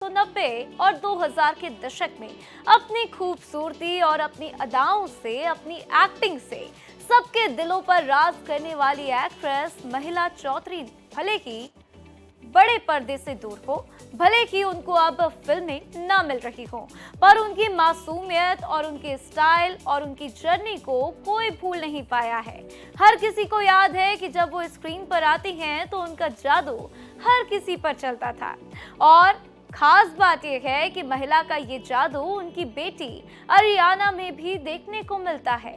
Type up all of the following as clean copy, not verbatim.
1990 और 2000 के दशक में अपनी खूबसूरती और अपनी अदाओं से, अपनी एक्टिंग से सबके दिलों पर राज करने वाली एक्ट्रेस महिला चौधरी भले ही बड़े पर्दे से दूर हो, भले ही उनको अब फिल्में ना मिल रही हो, पर उनकी मासूमियत और उनके स्टाइल और उनकी जर्नी को कोई भूल नहीं पाया है। हर किसी को याद है कि जब वो स्क्रीन पर आती हैं तो उनका जादू हर किसी पर चलता था। और खास बात यह है कि महिला का ये जादू उनकी बेटी अरियाना में भी देखने को मिलता है।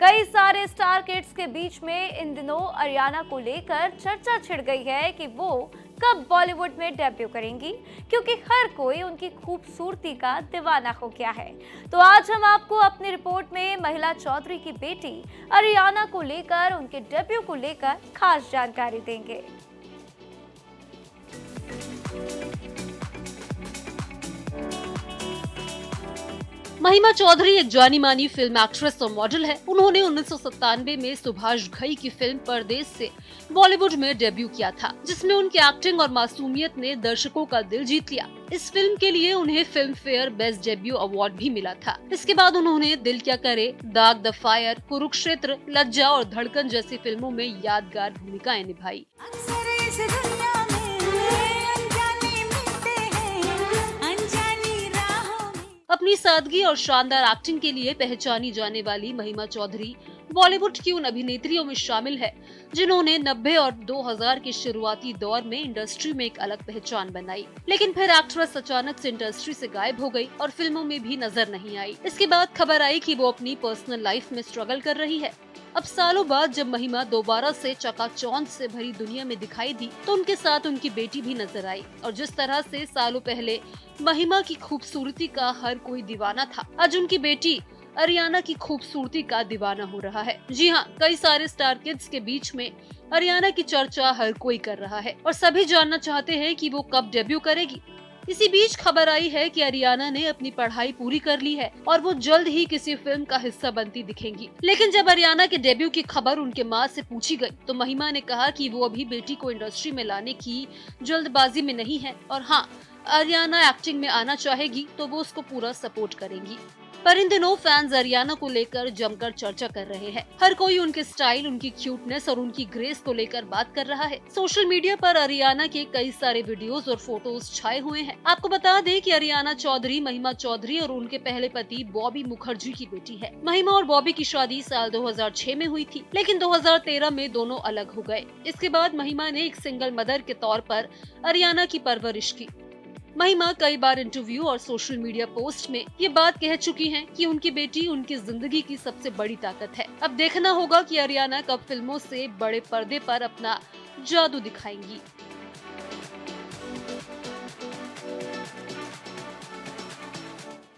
कई सारे स्टार किड्स के बीच में इन दिनों अरियाना को लेकर चर्चा छिड़ गई है कि वो कब बॉलीवुड में डेब्यू करेंगी, क्योंकि हर कोई उनकी खूबसूरती का दीवाना हो गया है। तो आज हम आपको अपनी रिपोर्ट में महिला चौधरी की बेटी अरियाना को लेकर, उनके डेब्यू को लेकर खास जानकारी देंगे। महिमा चौधरी एक जानी मानी फिल्म एक्ट्रेस और मॉडल है। उन्होंने 1997 में सुभाष घई की फिल्म परदेश से बॉलीवुड में डेब्यू किया था, जिसमें उनकी एक्टिंग और मासूमियत ने दर्शकों का दिल जीत लिया। इस फिल्म के लिए उन्हें film fair best debut award भी मिला था। इसके बाद उन्होंने दिल क्या करे, दाग द फायर, कुरुक्षेत्र, लज्जा और धड़कन जैसी फिल्मों में यादगार भूमिकाएं निभाई। अपनी सादगी और शानदार एक्टिंग के लिए पहचानी जाने वाली महिमा चौधरी बॉलीवुड की उन अभिनेत्रियों में शामिल है जिन्होंने 90 और 2000 के शुरुआती दौर में इंडस्ट्री में एक अलग पहचान बनाई। लेकिन फिर एक्ट्रेस अचानक से इंडस्ट्री से गायब हो गई और फिल्मों में भी नजर नहीं आई। इसके बाद खबर आई कि वो अपनी पर्सनल लाइफ में स्ट्रगल कर रही है। अब सालों बाद जब महिमा दोबारा से चकाचौंध से भरी दुनिया में दिखाई दी तो उनके साथ उनकी बेटी भी नजर आई। और जिस तरह से सालों पहले महिमा की खूबसूरती का हर कोई दीवाना था, आज उनकी बेटी अरियाना की खूबसूरती का दीवाना हो रहा है। जी हाँ, कई सारे स्टार किड्स के बीच में अरियाना की चर्चा हर कोई कर रहा है और सभी जानना चाहते हैं कि वो कब डेब्यू करेगी। इसी बीच खबर आई है कि अरियाना ने अपनी पढ़ाई पूरी कर ली है और वो जल्द ही किसी फिल्म का हिस्सा बनती दिखेंगी। लेकिन जब अरियाना के डेब्यू की खबर उनके मां से पूछी गई तो महिमा ने कहा कि वो अभी बेटी को इंडस्ट्री में लाने की जल्दबाजी में नहीं है और हाँ, अरियाना एक्टिंग में आना चाहेगी तो वो उसको पूरा सपोर्ट करेंगी। पर इन दिनों फैंस अरियाना को लेकर जमकर चर्चा कर रहे हैं। हर कोई उनके स्टाइल, उनकी क्यूटनेस और उनकी ग्रेस को लेकर बात कर रहा है। सोशल मीडिया पर अरियाना के कई सारे वीडियोस और फोटोज छाए हुए हैं। आपको बता दें कि अरियाना चौधरी महिमा चौधरी और उनके पहले पति बॉबी मुखर्जी की बेटी है। महिमा और बॉबी की शादी साल 2006 में हुई थी, लेकिन 2013 में दोनों अलग हो गए। इसके बाद महिमा ने एक सिंगल मदर के तौर पर अरियाना की परवरिश की। महिमा कई बार इंटरव्यू और सोशल मीडिया पोस्ट में ये बात कह चुकी हैं कि उनकी बेटी उनकी जिंदगी की सबसे बड़ी ताकत है। अब देखना होगा कि अरियाना कब फिल्मों से बड़े पर्दे पर अपना जादू दिखाएंगी।